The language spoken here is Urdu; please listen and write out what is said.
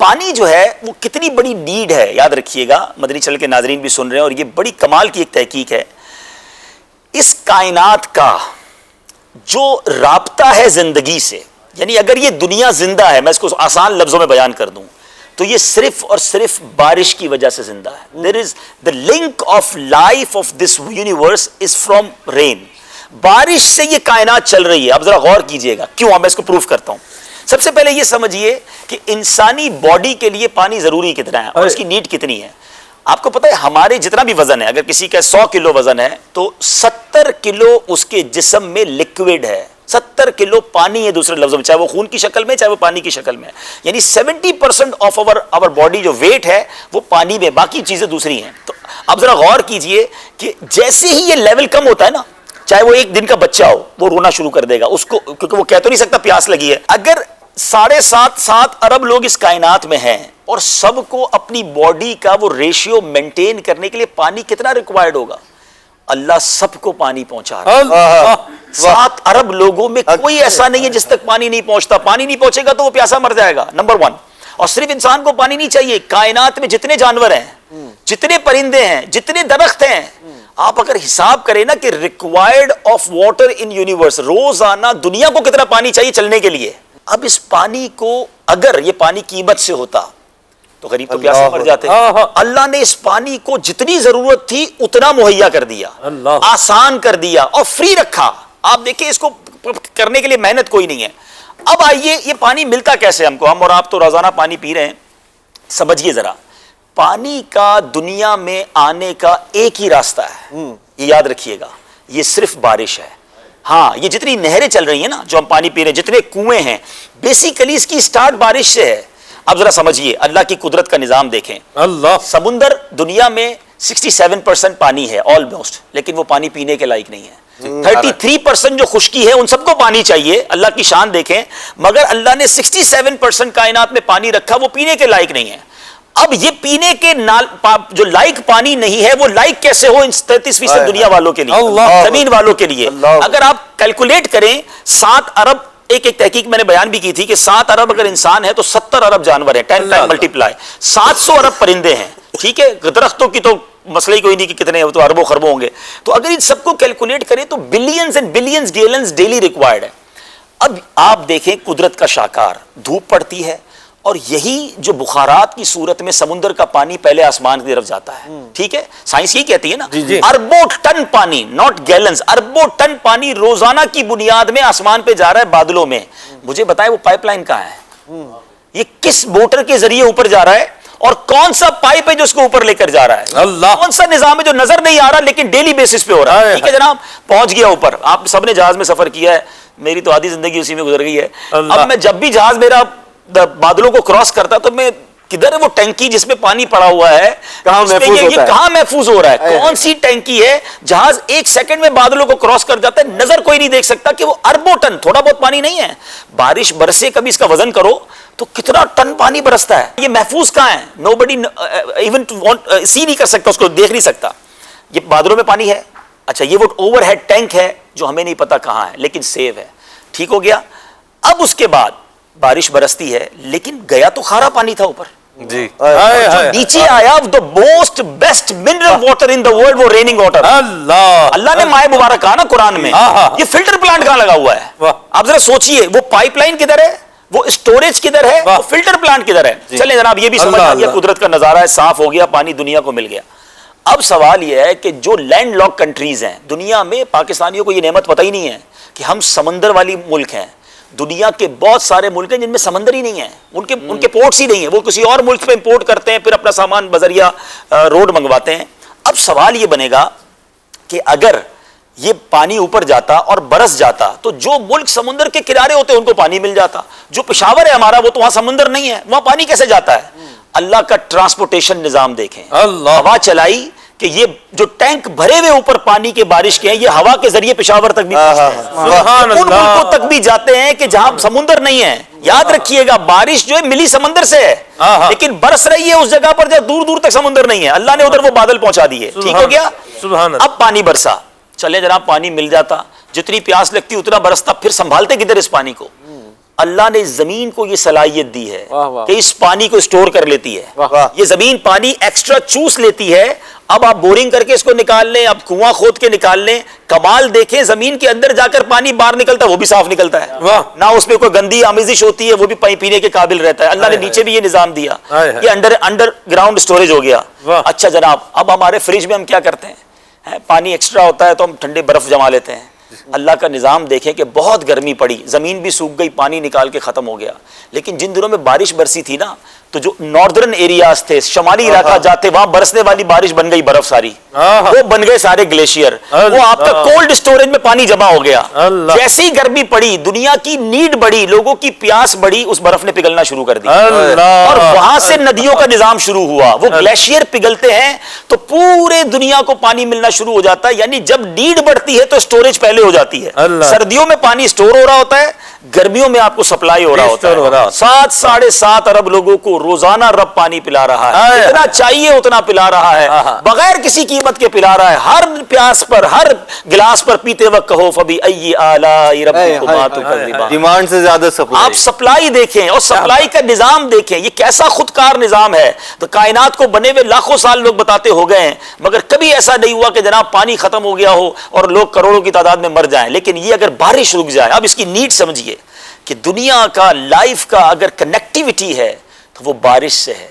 پانی جو ہے وہ کتنی بڑی نیڈ ہے، یاد رکھیے گا، مدنی چینل کے ناظرین بھی سن رہے ہیں، اور یہ بڑی کمال کی ایک تحقیق ہے. اس کائنات کا جو رابطہ ہے زندگی سے، یعنی اگر یہ دنیا زندہ ہے، میں اس کو آسان لفظوں میں بیان کر دوں تو یہ صرف اور صرف بارش کی وجہ سے زندہ ہے. There is the link of life of this universe is from rain. بارش سے یہ کائنات چل رہی ہے. اب ذرا غور کیجئے گا کیوں، میں اس کو پروف کرتا ہوں. سب سے پہلے یہ سمجھیے کہ انسانی باڈی کے لیے پانی ضروری کتنا ہے اور اس کی نیڈ کتنی ہے. آپ کو پتہ ہے ہمارے جتنا بھی وزن ہے، اگر کسی کا 100 کلو وزن ہے تو 70 کلو اس کے جسم میں لکوڈ ہے، 70 کلو پانی ہے، دوسرے لفظوں میں، چاہے وہ خون کی شکل میں چاہے وہ پانی کی شکل میں. یعنی 70% آف our باڈی جو ویٹ ہے وہ پانی میں، باقی چیزیں دوسری ہیں. تو اب ذرا غور کیجئے کہ جیسے ہی یہ لیول کم ہوتا ہے نا، چاہے وہ ایک دن کا بچہ ہو وہ رونا شروع کر دے گا اس کو، کیونکہ وہ کہہ تو نہیں سکتا پیاس لگی ہے. اگر 7.5 ارب لوگ اس کائنات میں ہیں اور سب کو اپنی باڈی کا وہ ریشیو مینٹین کرنے کے لیے پانی کتنا ریکوائرڈ ہوگا؟ اللہ سب کو پانی پہنچا رہا ہے. 7 ارب لوگوں میں کوئی ایسا نہیں ہے جس تک پانی نہیں پہنچتا. پانی نہیں پہنچے گا تو وہ پیاسا مر جائے گا، نمبر 1. اور صرف انسان کو پانی نہیں چاہیے، کائنات میں جتنے جانور ہیں، جتنے پرندے ہیں، جتنے درخت ہیں، آپ اگر حساب کریں نا کہ required of water in universe, روزانہ دنیا کو کتنا پانی چاہیے چلنے کے لیے. اب اس پانی کو، اگر یہ پانی قیمت سے ہوتا تو غریب تو پیاسے مر جاتے. اللہ نے اس پانی کو جتنی ضرورت تھی اتنا مہیا کر دیا، آسان کر دیا اور فری رکھا. آپ دیکھیں اس کو کرنے کے لیے محنت کوئی نہیں ہے. اب آئیے یہ پانی ملتا کیسے ہم کو؟ ہم اور آپ تو روزانہ پانی پی رہے ہیں. سمجھیے ذرا، پانی کا دنیا میں آنے کا ایک ہی راستہ ہے، یہ یاد رکھیے گا، یہ صرف بارش ہے. ہاں، یہ جتنی نہریں چل رہی ہیں نا جو ہم پانی پی رہے ہیں، جتنے کنویں ہیں، بیسیکلی اس کی سٹارٹ بارش سے ہے. اب ذرا سمجھیے اللہ کی قدرت کا نظام دیکھیں. اللہ، سمندر دنیا میں 67% پانی ہے آلموسٹ، لیکن وہ پانی پینے کے لائق نہیں ہے. 33% جو خشکی ہے ان سب کو پانی چاہیے. اللہ کی شان دیکھیں، مگر اللہ نے 67% کائنات میں پانی رکھا، وہ پینے کے لائق نہیں ہے. اب یہ پینے کے جو لائق پانی نہیں ہے وہ لائق کیسے ہو ان 33% دنیا والوں کے لیے، زمین والوں کے لیے؟ اگر آپ کیلکولیٹ کریں 7 ارب، ایک تحقیق میں نے بیان بھی کی تھی کہ 7 ارب اگر انسان ہے تو 70 ارب جانور ہیں. 10 ٹائم ملٹیپلائی، 700 ارب پرندے ہیں. ٹھیک ہے، درختوں کی تو مسئلہ ہی کوئی نہیں کہ کتنے تو اربوں خربوں ہوں گے. تو اگر ان سب کو کیلکولیٹ کریں تو billions and billions gallons daily required ہے. اب آپ دیکھیں قدرت کا شاہکار، دھوپ پڑتی ہے اور یہی جو بخارات کی صورت میں سمندر کا پانی پہلے آسمان کی طرف جاتا ہے. ٹھیک ہے، سائنس یہی کہتی ہے نا، اربوں ٹن پانی، ناٹ گیلنز، اربوں ٹن پانی روزانہ کی بنیاد میں آسمان پہ جا رہا ہے بادلوں میں. مجھے بتائیں وہ پائپ لائن کہاں ہے؟ یہ کس موٹر کے ذریعے اوپر جا رہا ہے اور کون سا پائپ ہے جو اس کو اوپر لے کر جا رہا ہے؟ اللہ، کون سا نظام ہے جو نظر نہیں آ رہا لیکن ڈیلی بیسس پہ ہو رہا ہے؟ ٹھیک ہے جناب، پہنچ گیا اوپر. آپ سب نے جہاز میں سفر کیا ہے، میری تو آدھی زندگی اسی میں گزر گئی ہے. اب میں جب بھی جہاز میرا بادلوں کو کراس کرتا تو میں کدھر ہے وہ ٹینکی جس میں پانی پڑا ہوا ہے، کہاں محفوظ ہو رہا ہے؟ کون سی ٹینکی ہے؟ جہاز 1 سیکنڈ میں بادلوں کو کراس کر جاتا ہے، نظر کوئی نہیں دیکھ سکتا کہ وہ اربوں ٹن، تھوڑا بہت پانی نہیں ہے. بارش برسے کبھی اس کا وزن کرو تو کتنا ٹن پانی برستا ہے. یہ محفوظ کہاں ہے؟ نوبڈی ایون سی نہیں کر سکتا، اس کو دیکھ نہیں سکتا. یہ بادلوں میں پانی ہے. اچھا، یہ وہ اوور ہیڈ ٹینک ہے جو ہمیں نہیں پتا کہاں ہے لیکن سیو ہے. ٹھیک ہو گیا. اب اس کے بعد بارش برستی ہے لیکن گیا تو کھارا پانی تھا اوپر جی، نیچے آیا the most best mineral water in the world، وہ ریننگ واٹر. اللہ نے مائع مبارک کہا نا قرآن میں. یہ فلٹر پلانٹ کہاں لگا ہوا ہے؟ آپ ذرا سوچئے، وہ پائپ لائن کدھر ہے، وہ اسٹوریج کدھر ہے، وہ فلٹر پلانٹ کدھر ہے؟ چلیں جناب، یہ بھی سمجھ آ گیا قدرت کا نظارہ ہے، صاف ہو گیا، پانی دنیا کو مل گیا. اب سوال یہ ہے کہ جو لینڈ لاک کنٹریز ہیں دنیا میں، پاکستانیوں کو یہ نعمت پتہ ہی نہیں ہے کہ ہم سمندر والی ملک ہیں. دنیا کے بہت سارے ملک ہیں جن میں سمندر ہی نہیں ہے، ان کے پورٹس ہی نہیں ہیں، وہ کسی اور ملک پہ امپورٹ کرتے ہیں، پھر اپنا سامان بذریعہ روڈ منگواتے ہیں. اب سوال یہ بنے گا کہ اگر یہ پانی اوپر جاتا اور برس جاتا تو جو ملک سمندر کے کنارے ہوتے ان کو پانی مل جاتا. جو پشاور ہے ہمارا، وہ تو وہاں سمندر نہیں ہے، وہاں پانی کیسے جاتا ہے؟ اللہ کا ٹرانسپورٹیشن نظام دیکھیں. ہوا چلائی کہ یہ جو ٹینک بھرے ہوئے اوپر پانی کے بارش کے ہیں، یہ ہوا کے ذریعے پشاور تک بھی پہنچتے ہیں، ان ملکوں تک بھی جاتے ہیں کہ جہاں سمندر نہیں ہے. یاد رکھیے گا، بارش جو ہے ملی سمندر سے ہے لیکن برس رہی ہے اس جگہ پر جہاں دور دور تک سمندر نہیں ہے. اللہ نے ادھر وہ بادل پہنچا دیے. ٹھیک ہو گیا. اب پانی برسا، چلے جناب پانی مل جاتا، جتنی پیاس لگتی اتنا برستا، پھر سنبھالتے کدھر اس پانی کو؟ اللہ نے زمین کو یہ صلاحیت دی ہے واہ واہ۔ کہ اس پانی کو اسٹور کر لیتی ہے. واہ۔ یہ زمین پانی ایکسٹرا چوس لیتی ہے. اب آپ بورنگ کر کے اس کو نکال لیں, اب کنواں کھود کے نکال لیں, کمال دیکھیں زمین کے اندر جا کر پانی باہر نکلتا ہے وہ بھی صاف نکلتا ہے, واہ۔ نہ اس میں کوئی گندی آمیزش ہوتی ہے, وہ بھی پینے کے قابل رہتا ہے. اللہ نے نیچے بھی یہ نظام دیا, یہ انڈر گراؤنڈ اسٹوریج ہو گیا. اچھا جناب, اب ہمارے فریج میں ہم کیا کرتے ہیں, پانی ایکسٹرا ہوتا ہے تو ہم ٹھنڈے برف جما لیتے ہیں. اللہ کا نظام دیکھیں کہ بہت گرمی پڑی, زمین بھی سوکھ گئی, پانی نکال کے ختم ہو گیا. لیکن جن دنوں میں بارش برسی تھی نا, تو جو ناردرن ایریاز تھے, شمالی علاقہ جاتے, وہاں برسنے والی بارش بن گئی برف ساری, وہ بن گئے سارے گلیشیئر, وہ آپ کا کولڈ اسٹوریج میں پانی جمع ہو گیا. جیسی گرمی پڑی, دنیا کی نیڈ بڑھی, لوگوں کی پیاس بڑھی, اس برف نے پگھلنا شروع کر دی, اور وہاں سے ندیوں کا نظام شروع ہوا. وہ گلیشیئر پگھلتے ہیں تو پورے دنیا کو پانی ملنا شروع ہو جاتا ہے. یعنی جب نیڈ بڑھتی ہے تو اسٹوریج پہلے ہو جاتی ہے. سردیوں میں پانی اسٹور ہو رہا ہوتا ہے, گرمیوں میں آپ کو سپلائی ہو رہا ہوتا ہے. 7.5 ارب لوگوں کو روزانہ رب پانی پلا رہا ہے, جتنا چاہیے اتنا پلا رہا ہے, بغیر کسی قیمت کے پلا رہا ہے. ہر پیاس پر, ہر گلاس پر پیتے وقت کہو فبی ای آلاء ربکما تکذبان. ڈیمانڈ سے زیادہ سپلائی. آپ سپلائی دیکھیں اور سپلائی کا نظام دیکھیں, یہ کیسا خودکار نظام ہے. تو کائنات کو بنے ہوئے لاکھوں سال لوگ بتاتے ہو گئے ہیں, مگر کبھی ایسا نہیں ہوا کہ جناب پانی ختم ہو گیا ہو اور لوگ کروڑوں کی تعداد میں مر جائیں. لیکن یہ اگر بارش رک جائے, اب اس کی نیڈ سمجھیے کہ دنیا کا, لائف کا اگر کنیکٹیوٹی ہے تو وہ بارش سے ہے.